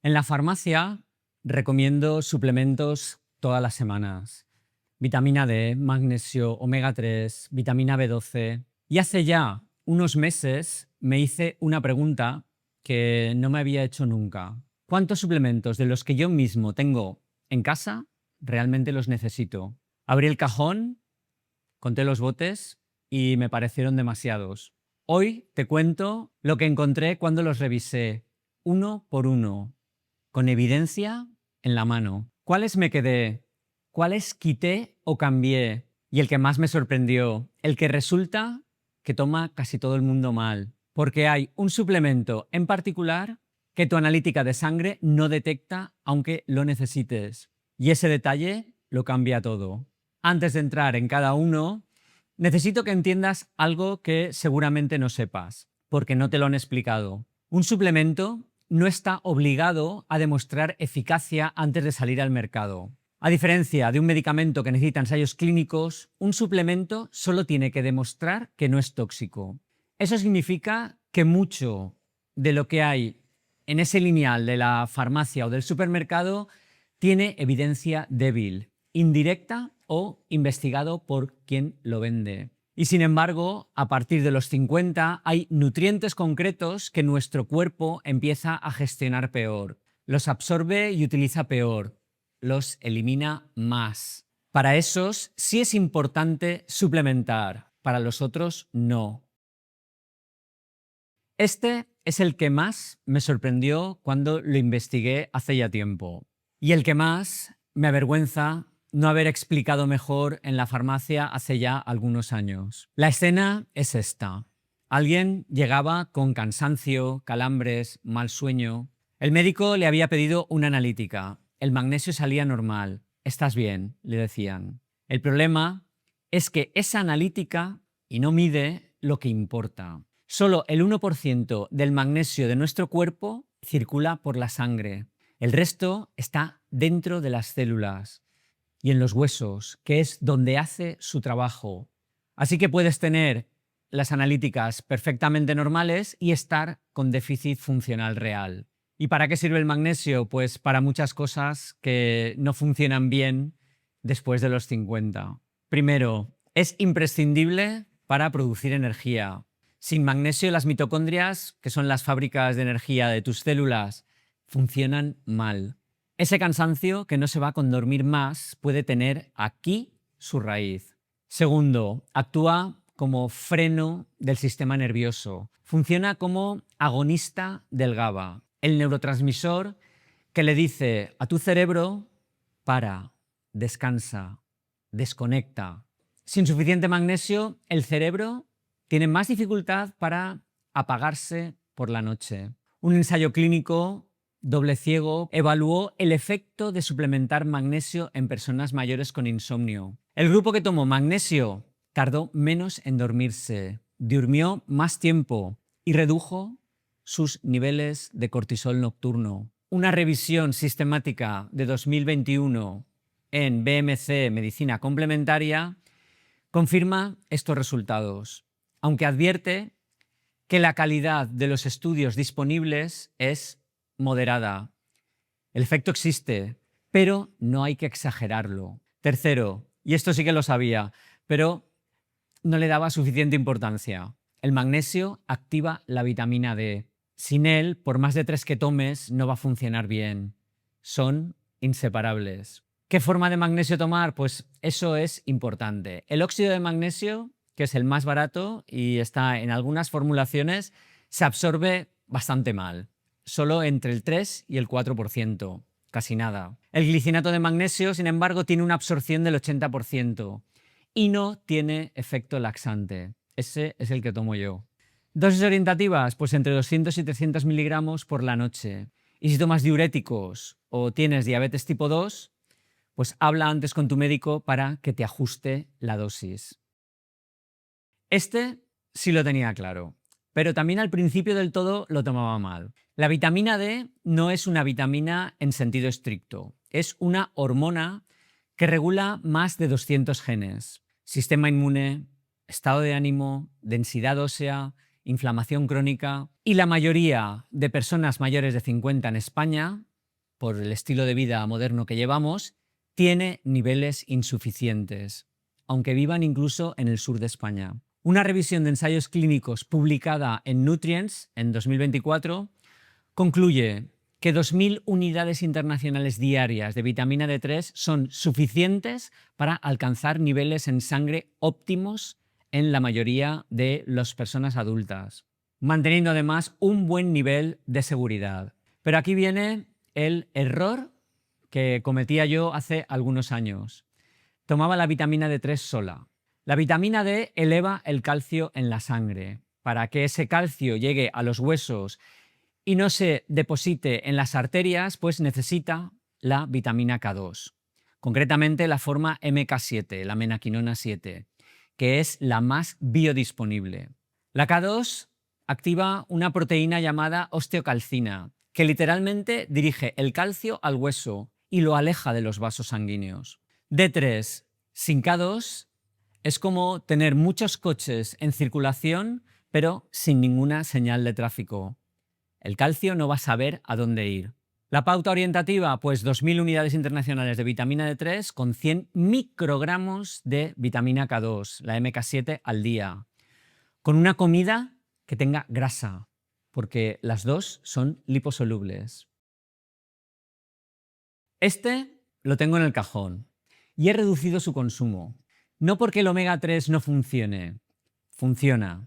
En la farmacia recomiendo suplementos todas las semanas. Vitamina D, magnesio, omega 3, vitamina B12. Y hace ya unos meses me hice una pregunta que no me había hecho nunca. ¿Cuántos suplementos de los que yo mismo tengo en casa realmente los necesito? Abrí el cajón, conté los botes y me parecieron demasiados. Hoy te cuento lo que encontré cuando los revisé, uno por uno, con evidencia en la mano. ¿Cuáles me quedé? ¿Cuáles quité o cambié? Y el que más me sorprendió, el que resulta que toma casi todo el mundo mal, porque hay un suplemento en particular que tu analítica de sangre no detecta aunque lo necesites. Y ese detalle lo cambia todo. Antes de entrar en cada uno, necesito que entiendas algo que seguramente no sepas, porque no te lo han explicado. Un suplemento no está obligado a demostrar eficacia antes de salir al mercado. A diferencia de un medicamento que necesita ensayos clínicos, un suplemento solo tiene que demostrar que no es tóxico. Eso significa que mucho de lo que hay en ese lineal de la farmacia o del supermercado tiene evidencia débil, indirecta o investigado por quien lo vende. Y sin embargo, a partir de los 50 hay nutrientes concretos que nuestro cuerpo empieza a gestionar peor. Los absorbe y utiliza peor. Los elimina más. Para esos sí es importante suplementar, para los otros no. Este es el que más me sorprendió cuando lo investigué hace ya tiempo. Y el que más me avergüenza no haber explicado mejor en la farmacia hace ya algunos años. La escena es esta. Alguien llegaba con cansancio, calambres, mal sueño. El médico le había pedido una analítica. El magnesio salía normal. «Estás bien», le decían. El problema es que esa analítica y no mide lo que importa. Solo el 1% del magnesio de nuestro cuerpo circula por la sangre. El resto está dentro de las células y en los huesos, que es donde hace su trabajo. Así que puedes tener las analíticas perfectamente normales y estar con déficit funcional real. ¿Y para qué sirve el magnesio? Pues para muchas cosas que no funcionan bien después de los 50. Primero, es imprescindible para producir energía. Sin magnesio, las mitocondrias, que son las fábricas de energía de tus células, funcionan mal. Ese cansancio que no se va con dormir más puede tener aquí su raíz. Segundo, actúa como freno del sistema nervioso. Funciona como agonista del GABA, el neurotransmisor que le dice a tu cerebro: para, descansa, desconecta. Sin suficiente magnesio, el cerebro tiene más dificultad para apagarse por la noche. Un ensayo clínico doble ciego evaluó el efecto de suplementar magnesio en personas mayores con insomnio. El grupo que tomó magnesio tardó menos en dormirse, durmió más tiempo y redujo sus niveles de cortisol nocturno. Una revisión sistemática de 2021 en BMC Medicina Complementaria confirma estos resultados, aunque advierte que la calidad de los estudios disponibles es moderada. El efecto existe, pero no hay que exagerarlo. Tercero, y esto sí que lo sabía, pero no le daba suficiente importancia. El magnesio activa la vitamina D. Sin él, por más de 3 que tomes, no va a funcionar bien. Son inseparables. ¿Qué forma de magnesio tomar? Pues eso es importante. El óxido de magnesio, que es el más barato y está en algunas formulaciones, se absorbe bastante mal. Solo entre el 3 y el 4%, casi nada. El glicinato de magnesio, sin embargo, tiene una absorción del 80% y no tiene efecto laxante. Ese es el que tomo yo. Dosis orientativas, pues entre 200 y 300 miligramos por la noche. Y si tomas diuréticos o tienes diabetes tipo 2, pues habla antes con tu médico para que te ajuste la dosis. Este sí lo tenía claro, pero también al principio del todo lo tomaba mal. La vitamina D no es una vitamina en sentido estricto, es una hormona que regula más de 200 genes. Sistema inmune, estado de ánimo, densidad ósea, inflamación crónica. Y la mayoría de personas mayores de 50 en España por el estilo de vida moderno que llevamos, tiene niveles insuficientes, aunque vivan incluso en el sur de España. Una revisión de ensayos clínicos publicada en Nutrients en 2024 concluye que 2.000 unidades internacionales diarias de vitamina D3 son suficientes para alcanzar niveles en sangre óptimos en la mayoría de las personas adultas, manteniendo además un buen nivel de seguridad. Pero aquí viene el error que cometía yo hace algunos años. Tomaba la vitamina D3 sola. La vitamina D eleva el calcio en la sangre. Para que ese calcio llegue a los huesos y no se deposite en las arterias, pues necesita la vitamina K2, concretamente la forma MK7, la menaquinona 7, que es la más biodisponible. La K2 activa una proteína llamada osteocalcina, que literalmente dirige el calcio al hueso y lo aleja de los vasos sanguíneos. D3 sin K2 es como tener muchos coches en circulación, pero sin ninguna señal de tráfico. El calcio no va a saber a dónde ir. La pauta orientativa, pues 2.000 unidades internacionales de vitamina D3 con 100 microgramos de vitamina K2, la MK7 al día, con una comida que tenga grasa, porque las dos son liposolubles. Este lo tengo en el cajón y he reducido su consumo, no porque el omega 3 no funcione, funciona,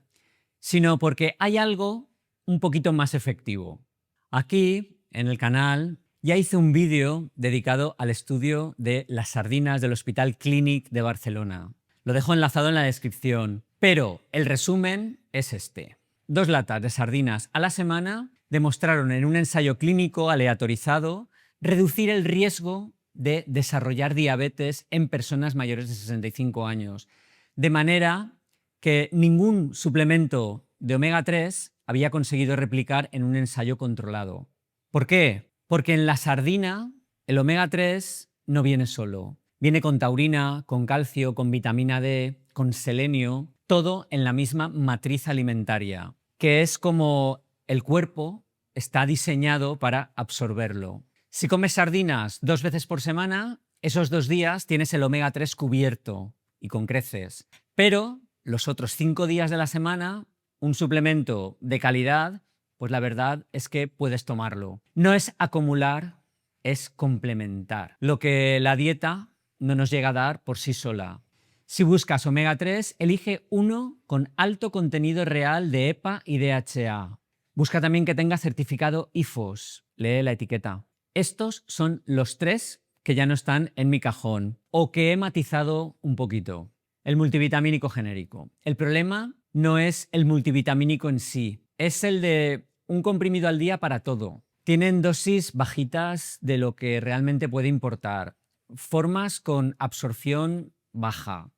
sino porque hay algo un poquito más efectivo. Aquí, en el canal, ya hice un vídeo dedicado al estudio de las sardinas del Hospital Clínic de Barcelona. Lo dejo enlazado en la descripción, pero el resumen es este. 2 latas de sardinas a la semana demostraron en un ensayo clínico aleatorizado reducir el riesgo de desarrollar diabetes en personas mayores de 65 años, de manera que ningún suplemento de omega 3 había conseguido replicar en un ensayo controlado. ¿Por qué? Porque en la sardina el omega 3 no viene solo. Viene con taurina, con calcio, con vitamina D, con selenio, todo en la misma matriz alimentaria, que es como el cuerpo está diseñado para absorberlo. Si comes sardinas 2 veces por semana, esos 2 días tienes el omega 3 cubierto y con creces. Pero los otros 5 días de la semana, un suplemento de calidad, pues la verdad es que puedes tomarlo. No es acumular, es complementar. Lo que la dieta no nos llega a dar por sí sola. Si buscas omega 3, elige uno con alto contenido real de EPA y DHA. Busca también que tenga certificado IFOS. Lee la etiqueta. Estos son los 3 que ya no están en mi cajón o que he matizado un poquito. El multivitamínico genérico. El problema no es el multivitamínico en sí, es el de un comprimido al día para todo. Tienen dosis bajitas de lo que realmente puede importar, formas con absorción baja.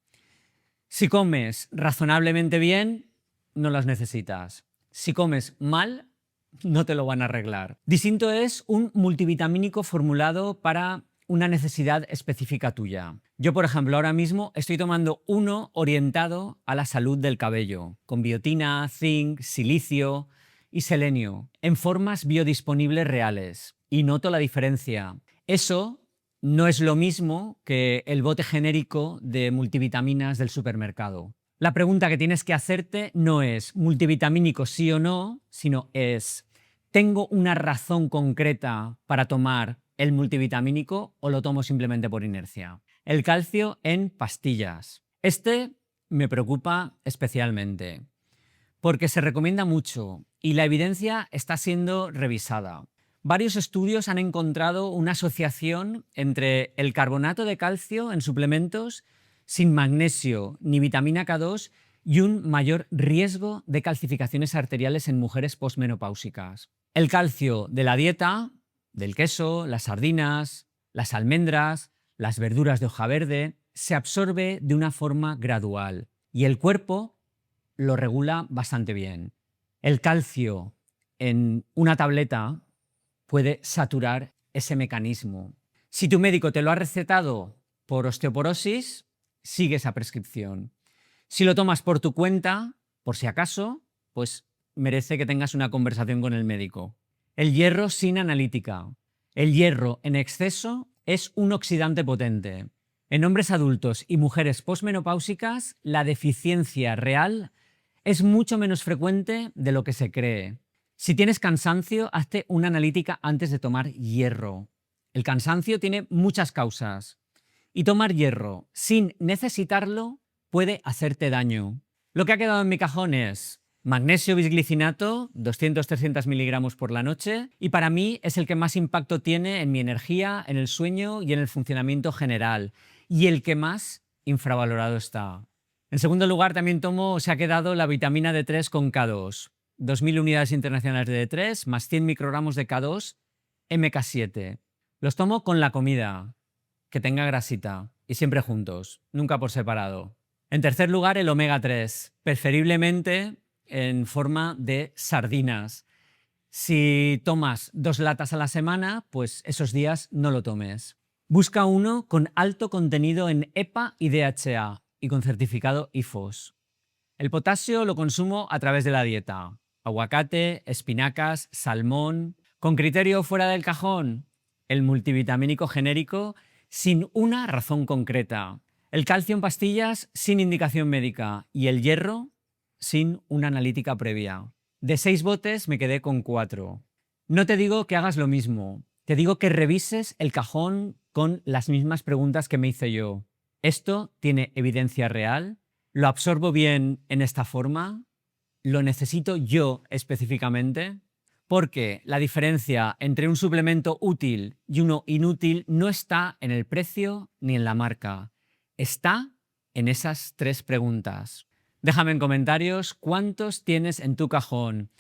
Si comes razonablemente bien, no las necesitas. Si comes mal, no te lo van a arreglar. Distinto es un multivitamínico formulado para una necesidad específica tuya. Yo, por ejemplo, ahora mismo estoy tomando uno orientado a la salud del cabello, con biotina, zinc, silicio y selenio, en formas biodisponibles reales. Y noto la diferencia. Eso no es lo mismo que el bote genérico de multivitaminas del supermercado. La pregunta que tienes que hacerte no es multivitamínico sí o no, sino es ¿tengo una razón concreta para tomar el multivitamínico o lo tomo simplemente por inercia? El calcio en pastillas. Este me preocupa especialmente porque se recomienda mucho y la evidencia está siendo revisada. Varios estudios han encontrado una asociación entre el carbonato de calcio en suplementos sin magnesio ni vitamina K2 y un mayor riesgo de calcificaciones arteriales en mujeres posmenopáusicas. El calcio de la dieta, del queso, las sardinas, las almendras, las verduras de hoja verde, se absorbe de una forma gradual y el cuerpo lo regula bastante bien. El calcio en una tableta puede saturar ese mecanismo. Si tu médico te lo ha recetado por osteoporosis, sigue esa prescripción. Si lo tomas por tu cuenta, por si acaso, pues merece que tengas una conversación con el médico. El hierro sin analítica. El hierro en exceso es un oxidante potente. En hombres adultos y mujeres posmenopáusicas, la deficiencia real es mucho menos frecuente de lo que se cree. Si tienes cansancio, hazte una analítica antes de tomar hierro. El cansancio tiene muchas causas y tomar hierro sin necesitarlo puede hacerte daño. Lo que ha quedado en mi cajón es magnesio bisglicinato, 200-300 miligramos por la noche, y para mí es el que más impacto tiene en mi energía, en el sueño y en el funcionamiento general, y el que más infravalorado está. En segundo lugar, también se ha quedado la vitamina D3 con K2, 2000 unidades internacionales de D3 más 100 microgramos de K2, MK7. Los tomo con la comida, que tenga grasita, y siempre juntos, nunca por separado. En tercer lugar, el omega 3, preferiblemente en forma de sardinas. Si tomas 2 latas a la semana, pues esos días no lo tomes. Busca uno con alto contenido en EPA y DHA y con certificado IFOS. El potasio lo consumo a través de la dieta. Aguacate, espinacas, salmón. Con criterio fuera del cajón, el multivitamínico genérico sin una razón concreta. El calcio en pastillas sin indicación médica y el hierro sin una analítica previa. De 6 botes me quedé con 4. No te digo que hagas lo mismo, te digo que revises el cajón con las mismas preguntas que me hice yo. ¿Esto tiene evidencia real? ¿Lo absorbo bien en esta forma? ¿Lo necesito yo específicamente? Porque la diferencia entre un suplemento útil y uno inútil no está en el precio ni en la marca. Está en esas 3 preguntas. Déjame en comentarios cuántos tienes en tu cajón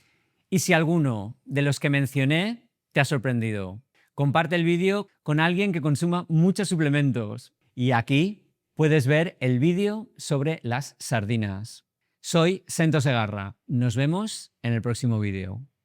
y si alguno de los que mencioné te ha sorprendido. Comparte el vídeo con alguien que consuma muchos suplementos. Y aquí puedes ver el vídeo sobre las sardinas. Soy Sento Segarra. Nos vemos en el próximo vídeo.